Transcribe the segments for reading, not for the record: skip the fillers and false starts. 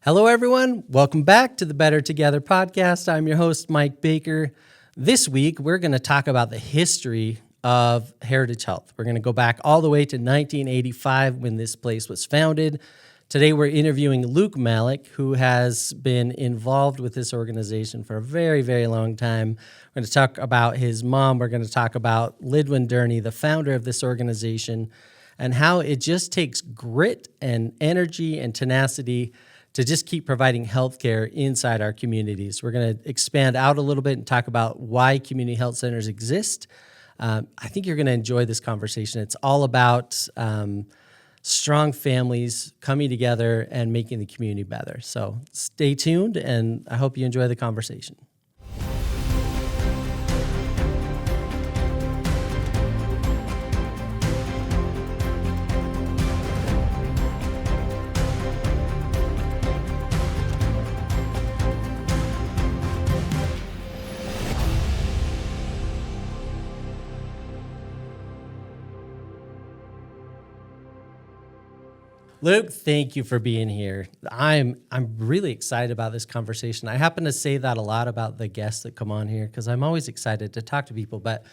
Hello, everyone. Welcome back to the Better Together podcast. I'm your host, Mike Baker. This week, we're going to talk about the history of Heritage Health. We're going to go back all the way to 1985 when this place was founded. Today, we're interviewing Luke Malek, who has been involved with this organization for a very, very long time. We're going to talk about his mom. We're going to talk about Lidwin Durney, the founder of this organization, and how it just takes grit and energy and tenacity to just keep providing healthcare inside our communities. We're going to expand out a little bit and talk about why community health centers exist. I think you're going to enjoy this conversation. It's all about strong families coming together and making the community better. So stay tuned, and I hope you enjoy the conversation. Luke, thank you for being here. I'm really excited about this conversation. I happen to say that a lot about the guests that come on here because I'm always excited to talk to people, but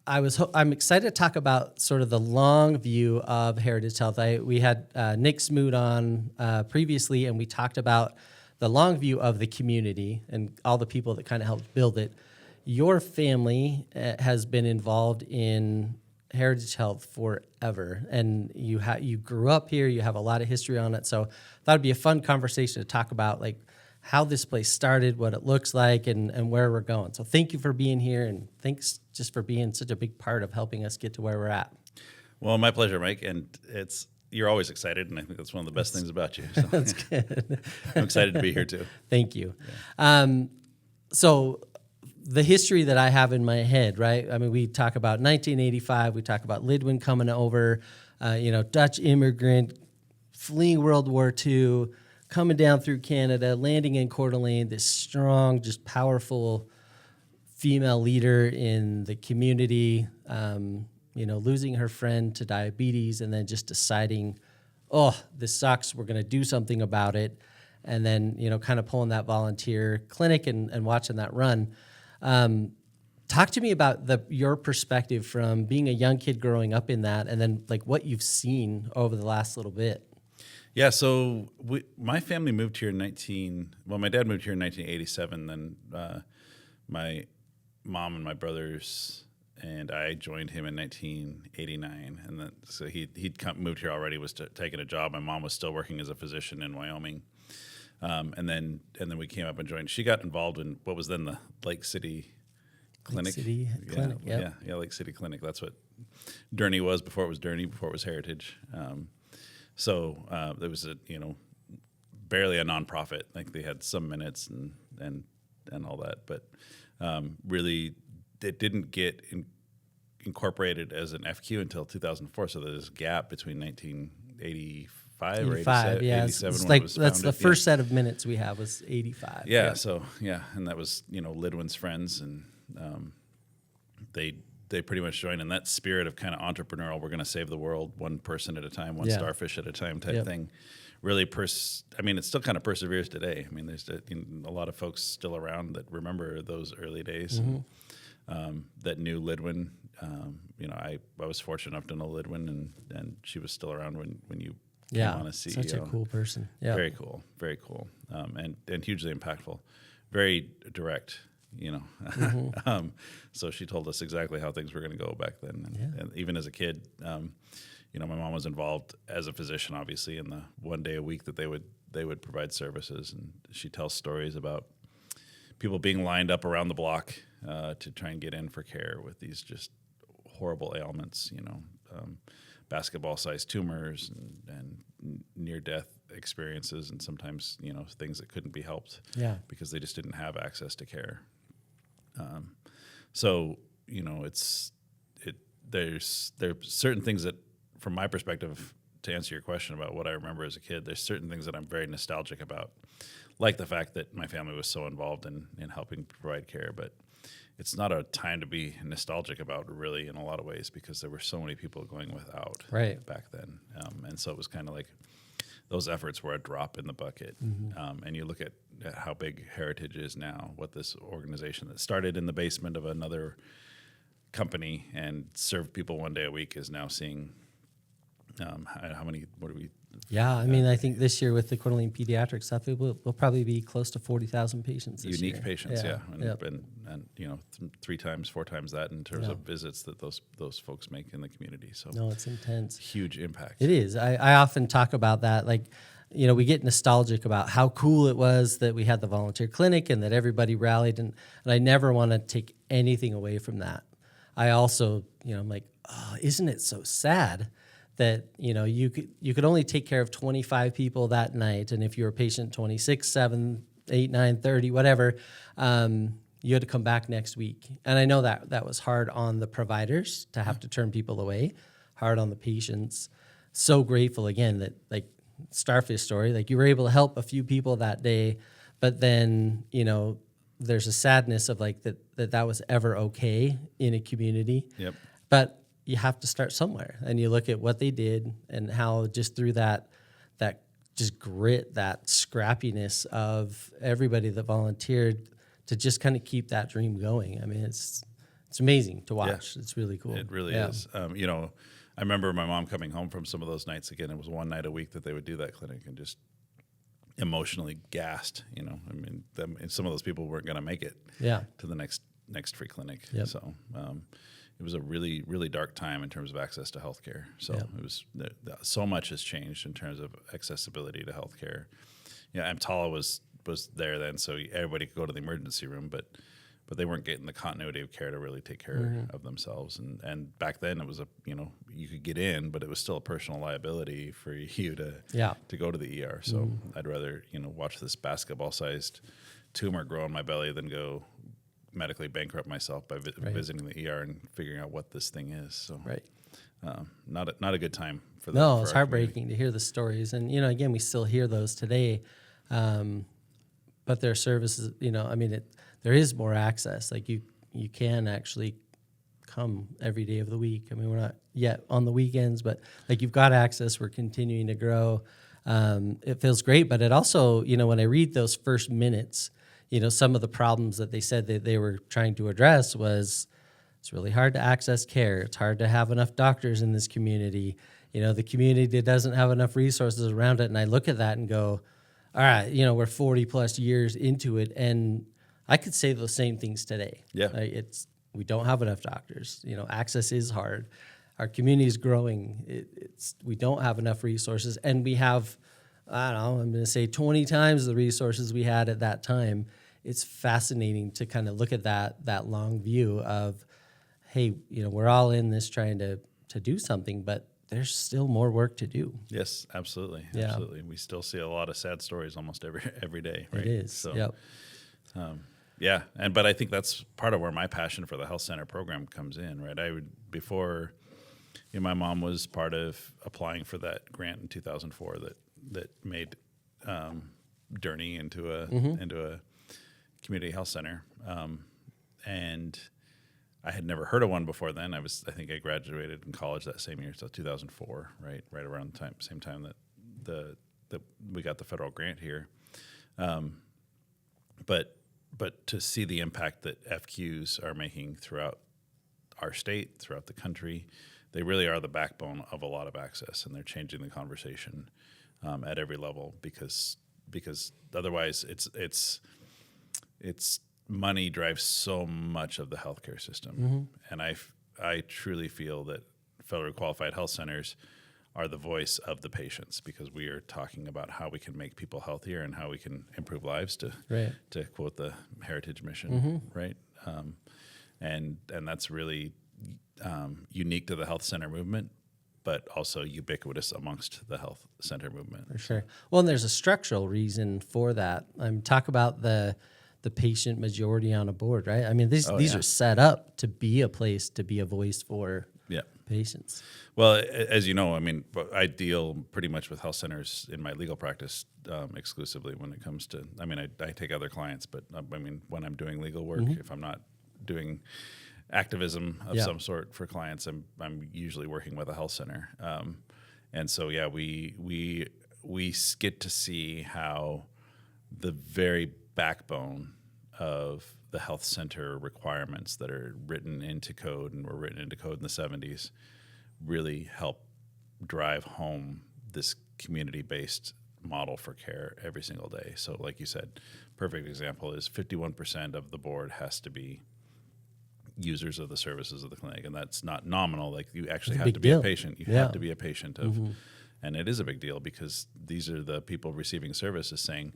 I'm excited to talk about sort of the long view of Heritage Health. We had Nick Smoot on previously, and we talked about the long view of the community and all the people that kind of helped build it. Your family has been involved in Heritage Health forever, and you grew up here. You have a lot of history on it, so I thought it'd be a fun conversation to talk about like how this place started, what it looks like, and where we're going. So thank you for being here, and thanks just for being such a big part of helping us get to where we're at. Well, my pleasure, Mike, and you're always excited, and I think that's one of the best things about you. So. That's good. I'm excited to be here too. Thank you. Yeah. So the history that I have in my head, right? I mean, we talk about 1985. We talk about Lidwin coming over, Dutch immigrant, fleeing World War II, coming down through Canada, landing in Coeur d'Alene, this strong, just powerful female leader in the community, losing her friend to diabetes and then just deciding, oh, this sucks. We're going to do something about it. And then, kind of pulling that volunteer clinic and watching that run. Talk to me about your perspective from being a young kid growing up in that, and then like what you've seen over the last little bit. Yeah, so my family moved here my dad moved here in 1987. Then my mom and my brothers and I joined him in 1989, and then so he'd moved here already, was taking a job. My mom was still working as a physician in Wyoming. And then we came up and joined. She got involved in what was then the Lake City Clinic. Clinic, yep. Yeah, Lake City Clinic. That's what Durney was before it was Durney, before it was Heritage. So there was barely a nonprofit. Like they had some minutes and all that, but really it didn't get incorporated as an FQ until 2004. So there's a gap between 1985 or 87, yeah. 87 it's when like it was that's founded. the first set of minutes we have was 85. Yeah. So and that was Lidwin's friends, and they pretty much joined in that spirit of kind of entrepreneurial. We're going to save the world one person at a time, one starfish at a time type thing. Really, it still kind of perseveres today. I mean, there's a lot of folks still around that remember those early days, and, that knew Lidwin. I was fortunate enough to know Lidwin, and she was still around when you. On as CEO. Such a cool person. Yeah, very cool, and hugely impactful, very direct. So she told us exactly how things were going to go back then, and even as a kid, my mom was involved as a physician, obviously, in the one day a week that they would provide services, and she tells stories about people being lined up around the block to try and get in for care with these just horrible ailments, basketball-sized tumors and near-death experiences, and sometimes things that couldn't be helped because they just didn't have access to care. There's certain things that, from my perspective, to answer your question about what I remember as a kid, there's certain things that I'm very nostalgic about, like the fact that my family was so involved in helping provide care, but it's not a time to be nostalgic about, really, in a lot of ways, because there were so many people going without back then. And so it was kind of like those efforts were a drop in the bucket. And you look at how big Heritage is now, what this organization that started in the basement of another company and served people one day a week is now seeing how many, what are we? Yeah, I mean, I think this year with the Cornell pediatric stuff, we'll probably be close to 40,000 patients this Unique year. patients, yeah. And, Yep. and 3 times, 4 times that in terms of visits that those folks make in the community. So No, it's intense. huge impact. It is. I often talk about that. Like, we get nostalgic about how cool it was that we had the volunteer clinic and that everybody rallied. And I never want to take anything away from that. I also, I'm like, oh, isn't it so sad that, you could only take care of 25 people that night. And if you were patient 26, 7, 8, 9, 30, whatever, you had to come back next week. And I know that was hard on the providers to have to turn people away, hard on the patients. So grateful, again, that, like, Starfish story, like, you were able to help a few people that day, but then, there's a sadness of, like, that was ever okay in a community. Yep. But you have to start somewhere, and you look at what they did and how just through that just grit, that scrappiness of everybody that volunteered to just kind of keep that dream going. I mean, it's amazing to watch. Yeah. It's really cool. It really is. I remember my mom coming home from some of those nights. Again, it was one night a week that they would do that clinic, and just emotionally gassed. I mean, some of those people weren't going to make it. To the next free clinic. Yep. So. It was a really, really dark time in terms of access to healthcare. So it was so much has changed in terms of accessibility to healthcare. EMTALA was there then, so everybody could go to the emergency room, but they weren't getting the continuity of care to really take care of themselves. And back then it was you could get in, but it was still a personal liability for you to go to the ER. So I'd rather watch this basketball-sized tumor grow in my belly than go medically bankrupt myself by visiting the ER and figuring out what this thing is. So not a good time for them. No, it's heartbreaking to hear the stories. And, again, we still hear those today. But their services, there is more access. Like, you can actually come every day of the week. I mean, we're not yet on the weekends, but, like, you've got access. We're continuing to grow. It feels great. But it also, when I read those first minutes, some of the problems that they said that they were trying to address was it's really hard to access care. It's hard to have enough doctors in this community. The community doesn't have enough resources around it. And I look at that and go, all right, we're 40 plus years into it. And I could say those same things today. Yeah. We don't have enough doctors. Access is hard. Our community is growing. We don't have enough resources. And we have, I don't know, I'm going to say 20 times the resources we had at that time. It's fascinating to kind of look at that long view of, hey, we're all in this trying to do something, but there's still more work to do. Yes, absolutely. Yeah. Absolutely. We still see a lot of sad stories almost every day, right? It is. So, yep. But I think that's part of where my passion for the health center program comes in, right? Before my mom was part of applying for that grant in 2004 that made Durney into a community health center, and I had never heard of one before then. I think I graduated in college that same year, so 2004, right around the same time that we got the federal grant here. But to see the impact that FQs are making throughout our state, throughout the country, they really are the backbone of a lot of access, and they're changing the conversation at every level because otherwise it's money drives so much of the healthcare system, and I truly feel that federally qualified health centers are the voice of the patients because we are talking about how we can make people healthier and how we can improve lives to quote the Heritage mission, right? And that's really unique to the health center movement, but also ubiquitous amongst the health center movement. For sure. Well, and there's a structural reason for that. Talk about the patient majority on a board, right? I mean, these are set up to be a place, to be a voice for patients. Well, as you know, I deal pretty much with health centers in my legal practice exclusively when it comes to, I take other clients, but when I'm doing legal work, if I'm not doing activism of some sort for clients, I'm usually working with a health center. And so, we we get to see how the very backbone of the health center requirements that are written into code and were written into code in the 70s really help drive home this community-based model for care every single day. So like you said, perfect example is 51% of the board has to be users of the services of the clinic, and that's not nominal. Like you actually have to be a patient. You have to be a patient of, and it is a big deal because these are the people receiving services saying,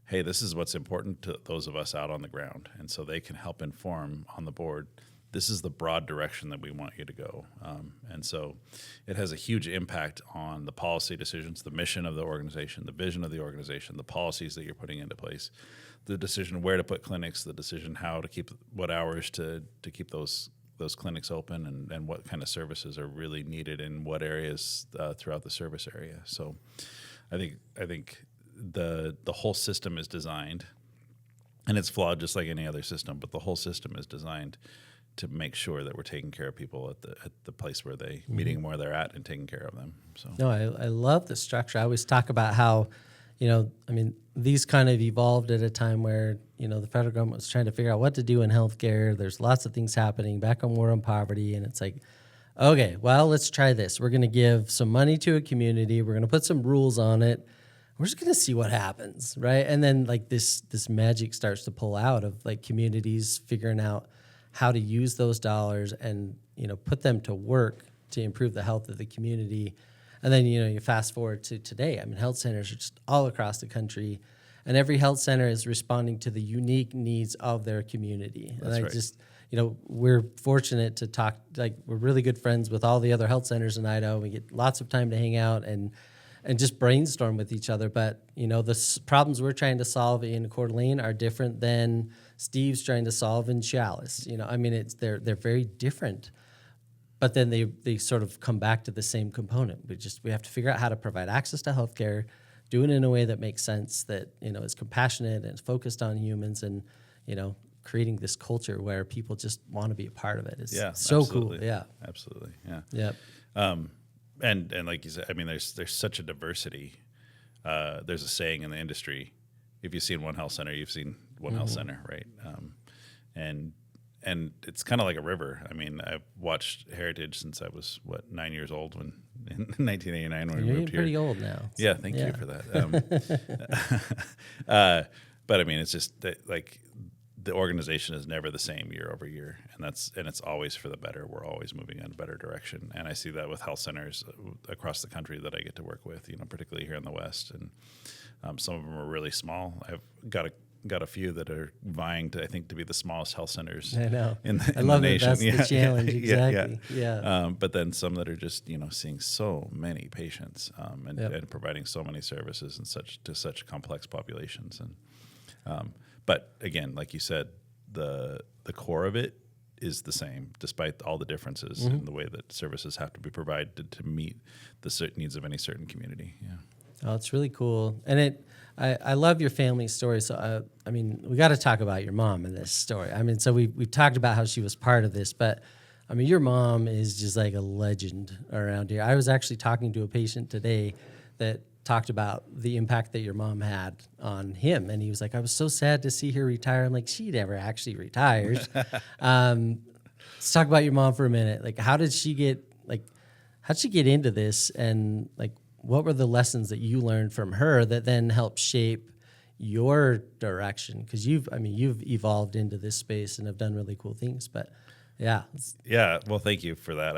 hey, this is what's important to those of us out on the ground. And so they can help inform on the board, this is the broad direction that we want you to go. And so it has a huge impact on the policy decisions, the mission of the organization, the vision of the organization, the policies that you're putting into place, the decision where to put clinics, the decision how to keep, what hours to keep those clinics open, and what kind of services are really needed in what areas throughout the service area. So I think the whole system is designed, and it's flawed just like any other system, but the whole system is designed to make sure that we're taking care of people at the place where they meeting where they're at and taking care of them. So no, I love the structure. I always talk about how, these kind of evolved at a time where, the federal government was trying to figure out what to do in healthcare. There's lots of things happening back on war on poverty. And it's like, okay, well, let's try this. We're going to give some money to a community. We're going to put some rules on it. We're just going to see what happens, right? And then like this magic starts to pull out of like communities figuring out how to use those dollars and, put them to work to improve the health of the community. And then, you fast forward to today. I mean, health centers are just all across the country, and every health center is responding to the unique needs of their community. That's and I right. just, we're fortunate to talk, like we're really good friends with all the other health centers in Idaho. We get lots of time to hang out and just brainstorm with each other. But, the problems we're trying to solve in Coeur d'Alene are different than Steve's trying to solve in Chalice. They're very different. But then they sort of come back to the same component. We have to figure out how to provide access to healthcare, do it in a way that makes sense, that, is compassionate and focused on humans, and, creating this culture where people just want to be a part of it. It's so absolutely. cool. Yeah. Absolutely. Yeah. Yep. And like you said, I mean, there's such a diversity. There's a saying in the industry, if you've seen one health center, you've seen one health center, right? And it's kind of like a river. I mean, I've watched Heritage since I was, 9 years old in 1989 when we moved here. You're pretty old now. Yeah, thank you for that. But I mean, it's just that, like, the organization is never the same year over year, and it's always for the better. We're always moving in a better direction, and I see that with health centers across the country that I get to work with. Particularly here in the West, and some of them are really small. I've got a few that are vying to, I think, to be the smallest health centers. I know. In I love the nation. That's the challenge. Exactly. Yeah. But then some that are just seeing so many patients and providing so many services and such complex populations. And but again, like you said, the core of it is the same, despite all the differences in the way that services have to be provided to meet the certain needs of any certain community. Yeah. Oh, it's really cool. And I love your family story. So, I mean, we got to talk about your mom in this story. I mean, so we talked about how she was part of this, but I mean, your mom is just like a legend around here. I was actually talking to a patient today that talked about the impact that your mom had on him. And he was like, I was so sad to see her retire. I'm like, she never actually retires. Let's talk about your mom for a minute. Like, how'd she get into this? And like, what were the lessons that you learned from her that then helped shape your direction? Because you've evolved into this space and have done really cool things. But yeah. Well, thank you for that.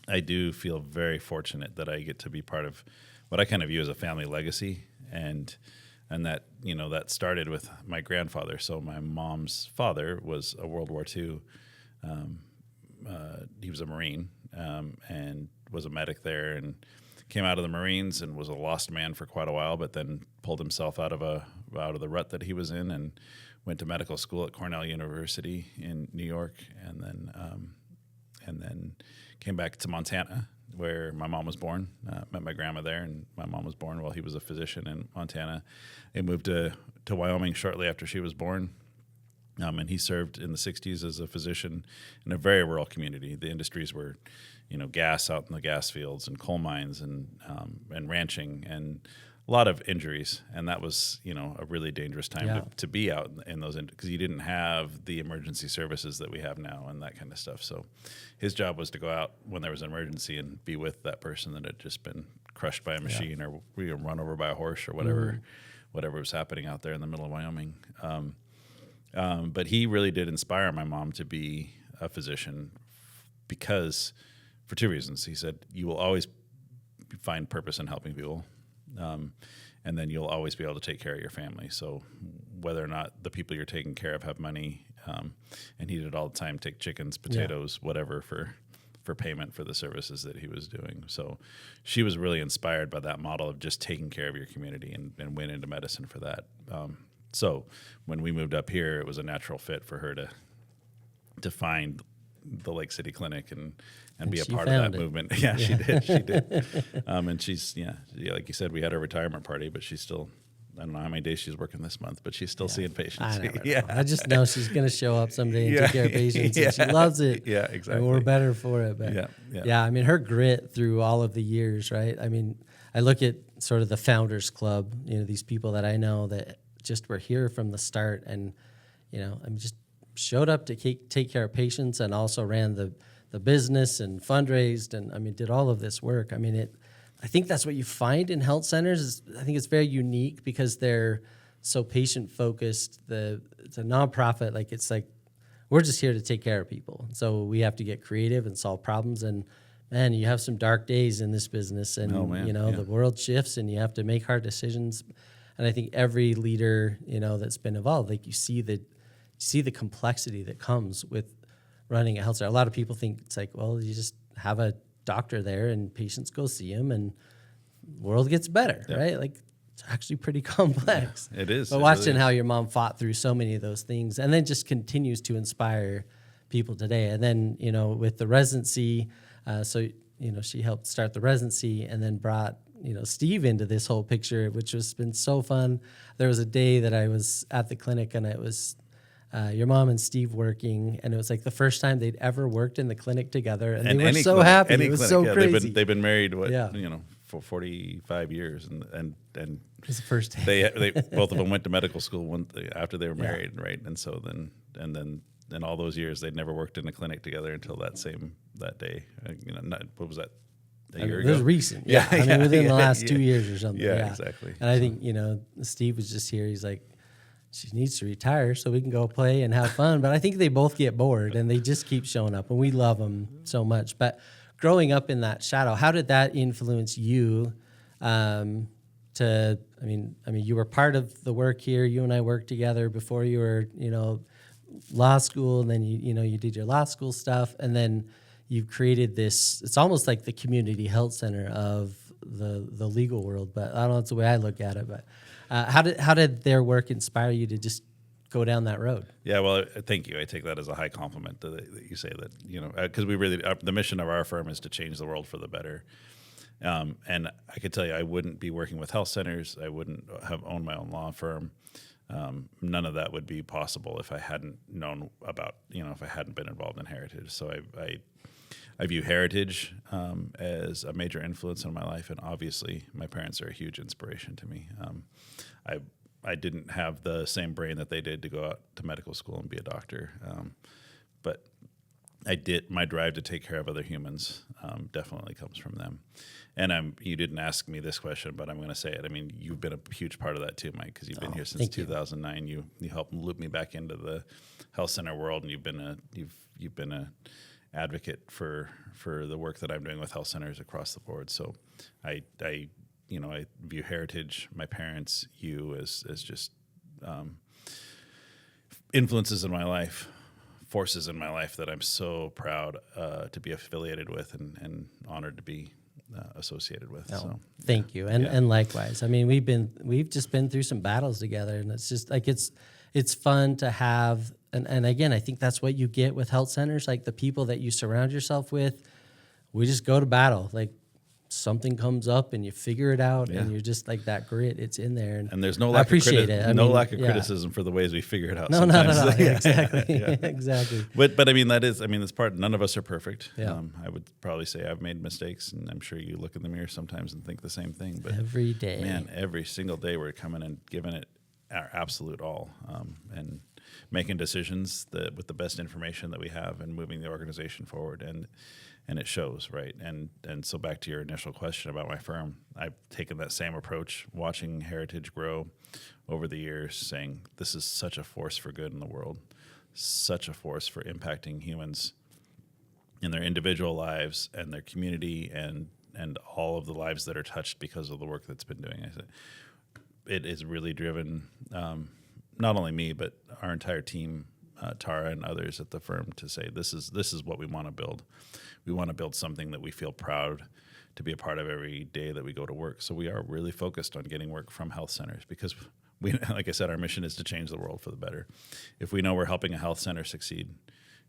I do feel very fortunate that I get to be part of what I kind of view as a family legacy, and that that started with my grandfather. So my mom's father was a World War II. He was a Marine and was a medic there, and came out of the Marines and was a lost man for quite a while, but then pulled himself out of the rut that he was in and went to medical school at Cornell University in New York, and then came back to Montana, where my mom was born. Met my grandma there, and my mom was born while he was a physician in Montana. He moved to Wyoming shortly after she was born, And he served in the 60s as a physician in a very rural community. The industries were, gas out in the gas fields and coal mines and ranching and a lot of injuries. And that was, a really dangerous time to be out in those, because you didn't have the emergency services that we have now and that kind of stuff. So his job was to go out when there was an emergency and be with that person that had just been crushed by a machine or run over by a horse or whatever was happening out there in the middle of Wyoming. But he really did inspire my mom to be a physician because, for two reasons. He said, you will always find purpose in helping people, and then you'll always be able to take care of your family. So whether or not the people you're taking care of have money, and he did all the time, take chickens, potatoes, whatever for payment for the services that he was doing. So she was really inspired by that model of just taking care of your community and went into medicine for that. So when we moved up here, it was a natural fit for her to find the Lake City Clinic and be a part of that movement. Yeah, she did. And she's, like you said, we had a retirement party, but she's still, I don't know how many days she's working this month, but she's still seeing patients. I never know. I just know she's going to show up someday and take care of patients, and she loves it. Yeah, exactly. And we're better for it. But I mean, her grit through all of the years, right? I mean, I look at sort of the Founders Club, these people that I know that just were here from the start, and just showed up to take care of patients, and also ran the business and fundraised, and did all of this work. I think that's what you find in health centers. I think it's very unique because they're so patient focused. It's a nonprofit, it's like we're just here to take care of people. So we have to get creative and solve problems. And man, you have some dark days in this business, and the world shifts, and you have to make hard decisions. And I think every leader, that's been involved, you see the complexity that comes with running a health center. A lot of people think it's like, well, you just have a doctor there and patients go see him and the world gets better, right? It's actually pretty complex. Yeah, it is. But watching how your mom fought through so many of those things and then just continues to inspire people today. And then, with the residency, she helped start the residency and then brought Steve into this whole picture, which has been so fun. There was a day that I was at the clinic, and it was your mom and Steve working, and it was like the first time they'd ever worked in the clinic together, and they were so happy. It was so crazy. They've been married, for 45 years, and it was the first day. they both of them went to medical school after they were married, right? And so then all those years they'd never worked in a clinic together until that day. What was that? A year ago? It was recent. Within the last 2 years or something. Yeah, exactly. And I think, Steve was just here. He's like, she needs to retire so we can go play and have fun. But I think they both get bored and they just keep showing up, and we love them so much. But growing up in that shadow, how did that influence you you were part of the work here. You and I worked together before you were, law school, and then you did your law school stuff, and then you've created this, it's almost like the community health center of the legal world, but I don't know, it's the way I look at it. But how did their work inspire you to just go down that road? Yeah, well, thank you. I take that as a high compliment that you say that, because we really, the mission of our firm is to change the world for the better. And I could tell you, I wouldn't be working with health centers. I wouldn't have owned my own law firm. None of that would be possible if I hadn't known about, if I hadn't been involved in heritage. So I view heritage as a major influence in my life, and obviously my parents are a huge inspiration to me. I didn't have the same brain that they did to go out to medical school and be a doctor, but I did. My drive to take care of other humans definitely comes from them. And you didn't ask me this question, but I'm going to say it. I mean, you've been a huge part of that too, Mike, because you've been here since 2009. You helped loop me back into the health center world, and you've been a advocate for the work that I'm doing with health centers across the board. So I view heritage, my parents, you as just influences in my life, forces in my life that I'm so proud to be affiliated with and honored to be associated with. So thank you. And likewise. I mean, we've just been through some battles together, and it's just like it's fun to have. And again, I think that's what you get with health centers, like the people that you surround yourself with. We just go to battle. Like something comes up and you figure it out, Yeah. and you're just like that grit. It's in there, And there's no I lack appreciate of it. I no mean, lack of yeah. criticism for the ways we figure it out. No, not sometimes. at all. Exactly, exactly. But I mean, that's part. None of us are perfect. Yeah. I would probably say I've made mistakes, and I'm sure you look in the mirror sometimes and think the same thing. But Every day, man, every single day we're coming and giving it our absolute all, and making decisions with the best information that we have, and moving the organization forward, and it shows, right? And so back to your initial question about my firm, I've taken that same approach, watching Heritage grow over the years, saying this is such a force for good in the world, such a force for impacting humans in their individual lives and their community, and all of the lives that are touched because of the work that's been doing. It is really driven not only me, but our entire team, Tara and others at the firm, to say this is what we want to build. We want to build something that we feel proud to be a part of every day that we go to work. So we are really focused on getting work from health centers, because we, like I said, our mission is to change the world for the better. If we know we're helping a health center succeed,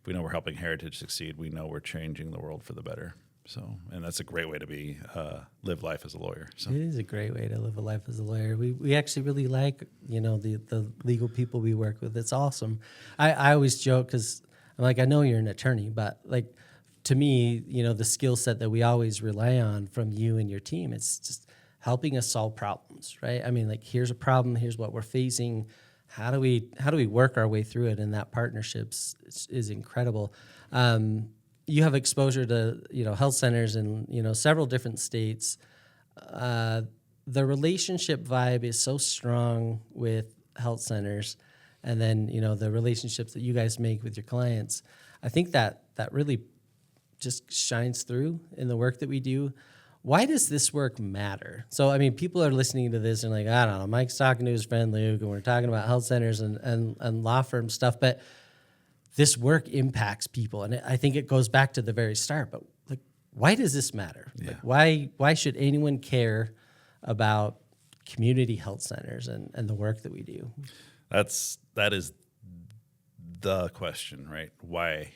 if we know we're helping Heritage succeed, we know we're changing the world for the better. So, and that's a great way to live life as a lawyer. So it is a great way to live a life as a lawyer. We actually really like, the legal people we work with. It's awesome. I always joke, because I'm like, I know you're an attorney, but like, to me, the skill set that we always rely on from you and your team, it's just helping us solve problems, right? I mean, like, here's a problem, here's what we're facing. How do we work our way through it? And that partnership is incredible. You have exposure to health centers in several different states. The relationship vibe is so strong with health centers, and then the relationships that you guys make with your clients. I think that really just shines through in the work that we do. Why does this work matter? So, I mean, people are listening to this and like, I don't know, Mike's talking to his friend Luke, and we're talking about health centers and law firm stuff, but this work impacts people. And I think it goes back to the very start, but like, why does this matter? Yeah. Like, why should anyone care about community health centers and the work that we do? That is the question, right? Why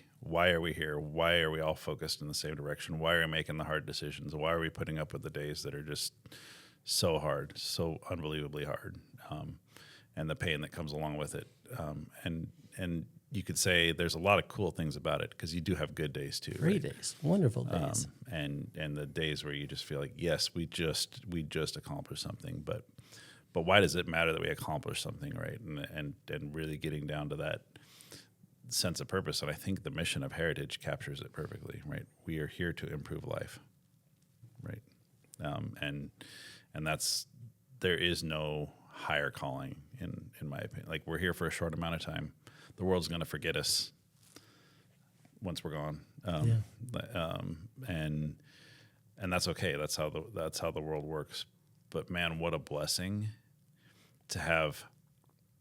are we here? Why are we all focused in the same direction? Why are we making the hard decisions? Why are we putting up with the days that are just so hard, so unbelievably hard, and the pain that comes along with it? And you could say there's a lot of cool things about it, because you do have good days too. Great right? days, wonderful days, and the days where you just feel like, yes, we just accomplished something, but why does it matter that we accomplished something, right? And really getting down to that sense of purpose. And I think the mission of Heritage captures it perfectly, right? We are here to improve life, right? And there is no higher calling in my opinion. Like, we're here for a short amount of time. The world's going to forget us once we're gone. And that's okay. That's how the world works. But man, what a blessing to have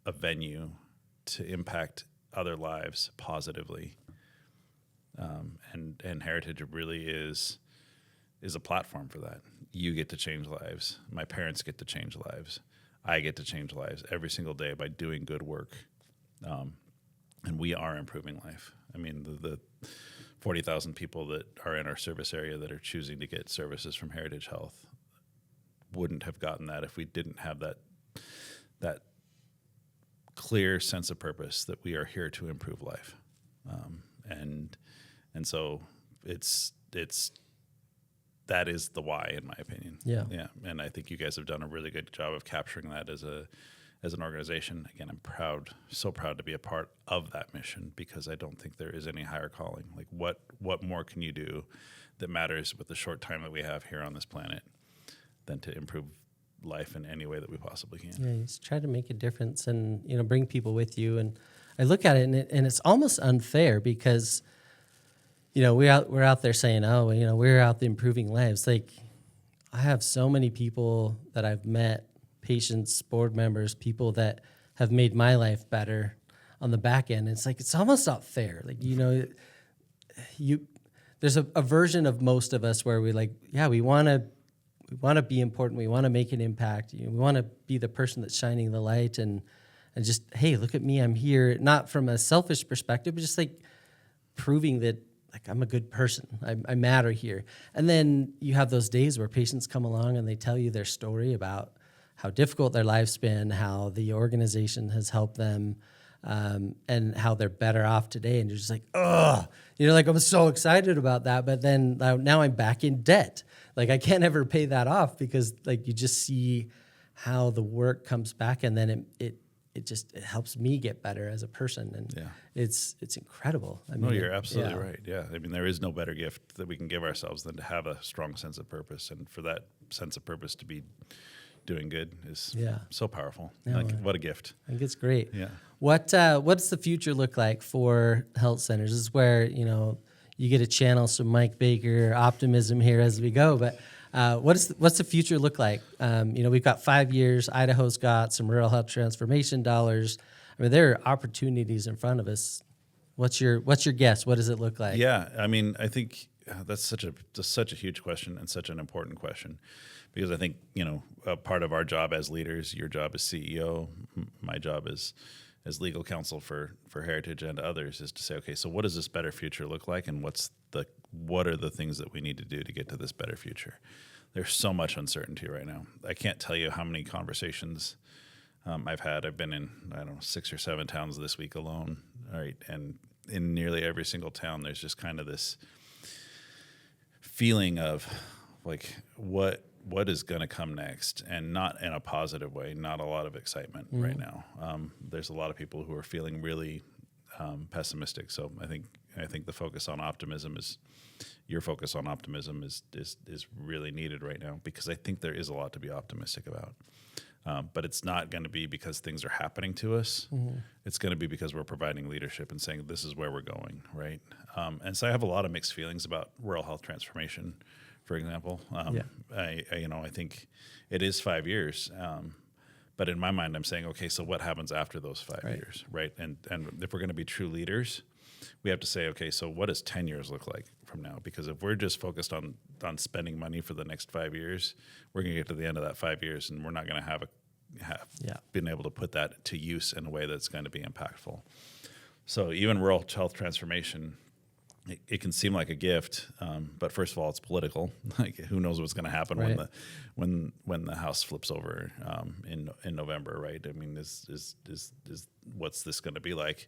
a venue to impact other lives positively. And Heritage really is a platform for that. You get to change lives. My parents get to change lives. I get to change lives every single day by doing good work. And we are improving life. I mean, the 40,000 people that are in our service area that are choosing to get services from Heritage Health wouldn't have gotten that if we didn't have that clear sense of purpose that we are here to improve life. And so that is the why, in my opinion. Yeah. And I think you guys have done a really good job of capturing that as an organization. Again, I'm so proud to be a part of that mission, because I don't think there is any higher calling. Like, what more can you do that matters with the short time that we have here on this planet than to improve life in any way that we possibly can? Yeah, you just try to make a difference and bring people with you. And I look at it, and it's almost unfair, because we're out there saying, oh, we're out there improving lives. Like, I have so many people that I've met, patients, board members, people that have made my life better on the back end. It's like, it's almost not fair. Like, there's a version of most of us where we want to be important. We want to make an impact. We want to be the person that's shining the light and just, hey, look at me, I'm here. Not from a selfish perspective, but just like proving that like I'm a good person. I matter here. And then you have those days where patients come along and they tell you their story about how difficult their life's been, how the organization has helped them, and how they're better off today. And you're just like, ugh, like I'm so excited about that. But then now I'm back in debt. Like I can't ever pay that off because like you just see how the work comes back, and then it helps me get better as a person, and it's incredible. I mean, no, you're absolutely right. Yeah, I mean, there is no better gift that we can give ourselves than to have a strong sense of purpose, and for that sense of purpose to be doing good is so powerful. What a gift! I think it's great. Yeah. What's the future look like for health centers? This is where you get to channel some Mike Baker optimism here as we go, but. What's the future look like? We've got 5 years. Idaho's got some rural health transformation dollars. I mean, there are opportunities in front of us. What's your guess? What does it look like? Yeah, I mean, I think that's such a huge question and such an important question, because I think a part of our job as leaders, your job as CEO, my job as legal counsel for Heritage and others, is to say, okay, so what does this better future look like, and what are the things that we need to do to get to this better future? There's so much uncertainty right now. I can't tell you how many conversations I've had. I've been in, 6 or 7 towns this week alone, right? And in nearly every single town, there's just kind of this feeling of like, what is going to come next, and not in a positive way, not a lot of excitement right now. There's a lot of people who are feeling really pessimistic. So I think the focus on optimism your focus on optimism is really needed right now, because I think there is a lot to be optimistic about. But it's not going to be because things are happening to us. Mm-hmm. It's going to be because we're providing leadership and saying this is where we're going, right? And so I have a lot of mixed feelings about rural health transformation, for example. I think it is 5 years. But in my mind, I'm saying, okay, so what happens after those 5 years, right? And if we're going to be true leaders, we have to say, okay, so what does 10 years look like from now? Because if we're just focused on spending money for the next 5 years, we're going to get to the end of that 5 years, and we're not going to have been able to put that to use in a way that's going to be impactful. So even rural health transformation, it can seem like a gift, but first of all, it's political. Like, who knows what's going to happen when the House flips over in November, right? I mean, is what's this going to be like?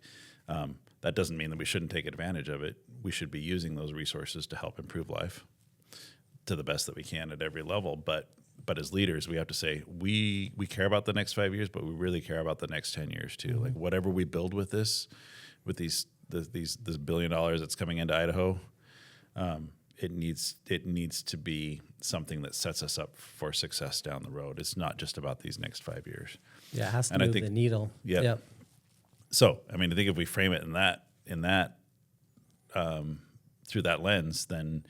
That doesn't mean that we shouldn't take advantage of it. We should be using those resources to help improve life to the best that we can at every level. But as leaders, we have to say we care about the next 5 years, but we really care about the next 10 years too. Mm-hmm. Like, whatever we build with this $1 billion that's coming into Idaho, it needs to be something that sets us up for success down the road. It's not just about these next 5 years. Yeah, it has to move the needle. Yeah. Yep. So, I mean, I think if we frame it in that through that lens, then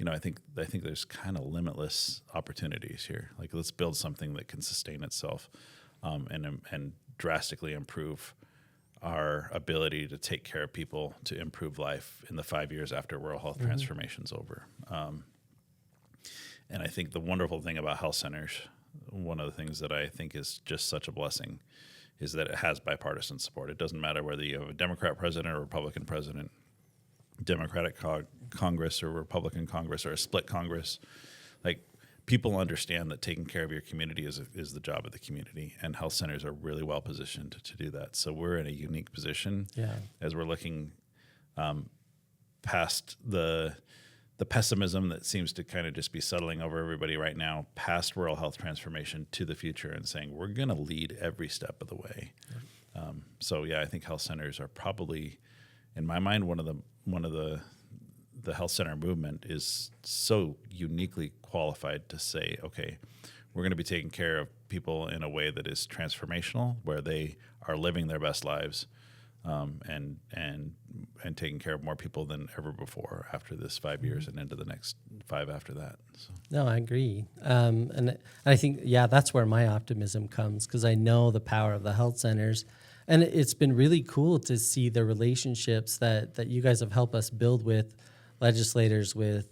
I think there's kind of limitless opportunities here. Like, let's build something that can sustain itself and drastically improve our ability to take care of people, to improve life in the 5 years after rural health transformation's over. And I think the wonderful thing about health centers, one of the things that I think is just such a blessing, is that it has bipartisan support. It doesn't matter whether you have a Democrat president or a Republican president, Democratic Congress or Republican Congress or a split Congress. Like, people understand that taking care of your community is the job of the community, and health centers are really well positioned to do that. So we're in a unique position as we're looking past the pessimism that seems to kind of just be settling over everybody right now, past rural health transformation to the future, and saying we're going to lead every step of the way. I think health centers are probably, in my mind, one of the health center movement is so uniquely qualified to say, okay, we're going to be taking care of people in a way that is transformational, where they are living their best lives, and taking care of more people than ever before after this 5 years and into the next 5 after that. So. No, I agree. And I think, that's where my optimism comes, because I know the power of the health centers. And it's been really cool to see the relationships that you guys have helped us build with legislators, with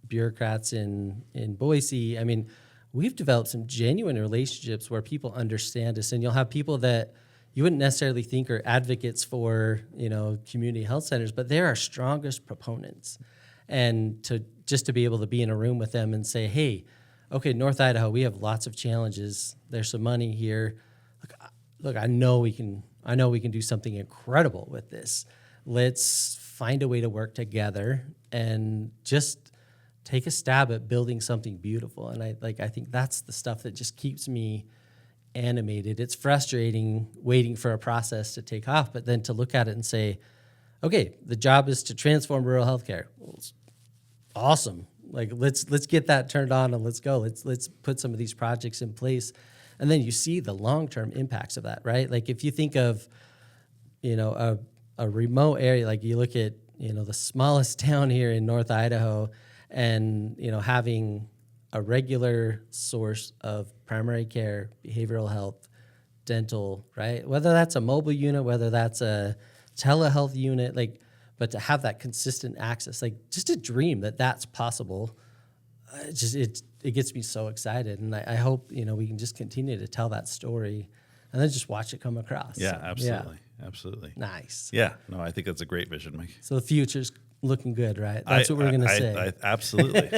bureaucrats in Boise. I mean, we've developed some genuine relationships where people understand us, and you'll have people that you wouldn't necessarily think are advocates for, community health centers, but they're our strongest proponents. And to be able to be in a room with them and say, hey, okay, North Idaho, we have lots of challenges. There's some money here. Look, I know we can do something incredible with this. Let's find a way to work together and just take a stab at building something beautiful. And I think that's the stuff that just keeps me animated. It's frustrating waiting for a process to take off, but then to look at it and say, okay, the job is to transform rural healthcare. Well, it's awesome. Like let's get that turned on and let's go. Let's put some of these projects in place. And then you see the long-term impacts of that, right? Like if you think of, a remote area, like you look at, the smallest town here in North Idaho and, having a regular source of primary care, behavioral health, dental, right? Whether that's a mobile unit, whether that's a telehealth unit, but to have that consistent access, just a dream that that's possible, it gets me so excited. And I hope, we can just continue to tell that story and then just watch it come across. Yeah, So, absolutely. Absolutely. Nice. Yeah. No, I think that's a great vision, Mike. So the future's looking good, right? That's what we're going to say. Absolutely.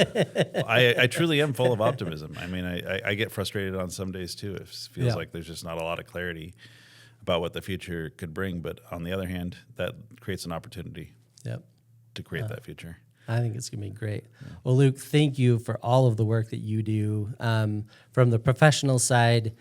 I truly am full of optimism. I mean, I get frustrated on some days too. It feels like there's just not a lot of clarity about what the future could bring. But on the other hand, that creates an opportunity to create that future. I think it's going to be great. Yeah. Well, Luke, thank you for all of the work that you do. From the professional side,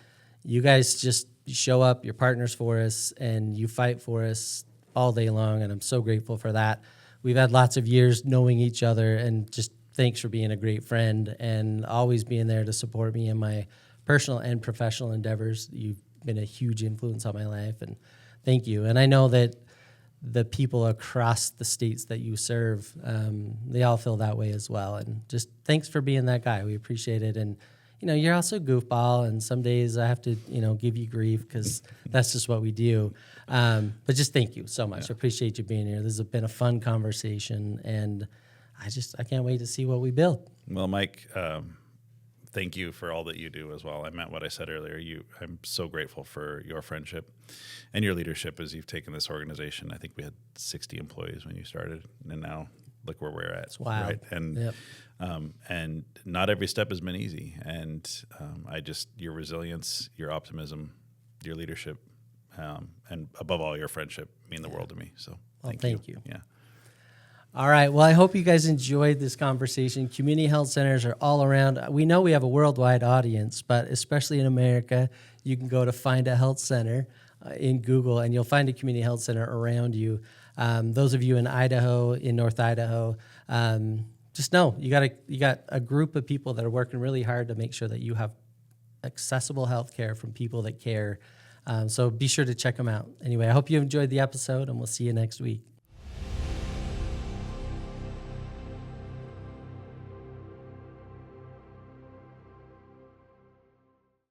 you guys just show up, you're partners for us, and you fight for us all day long, and I'm so grateful for that. We've had lots of years knowing each other, and just thanks for being a great friend and always being there to support me in my personal and professional endeavors. You've been a huge influence on my life, and thank you. And I know that the people across the states that you serve, they all feel that way as well. And just thanks for being that guy. We appreciate it. And, you're also a goofball, and some days I have to, give you grief because that's just what we do. But just thank you so much. I appreciate you being here. This has been a fun conversation, and I can't wait to see what we build. Well, Mike, thank you for all that you do as well. I meant what I said earlier. I'm so grateful for your friendship and your leadership as you've taken this organization. I think we had 60 employees when you started, and now look where we're at. It's wild. Right? And and not every step has been easy. And your resilience, your optimism, your leadership, and above all, your friendship mean the world to me. So thank you. Yeah. All right. Well, I hope you guys enjoyed this conversation. Community health centers are all around. We know we have a worldwide audience, but especially in America, you can go to Find a Health Center in Google, and you'll find a community health center around you. Those of you in Idaho, in North Idaho, just know you got a group of people that are working really hard to make sure that you have accessible health care from people that care. So be sure to check them out. Anyway, I hope you enjoyed the episode, and we'll see you next week.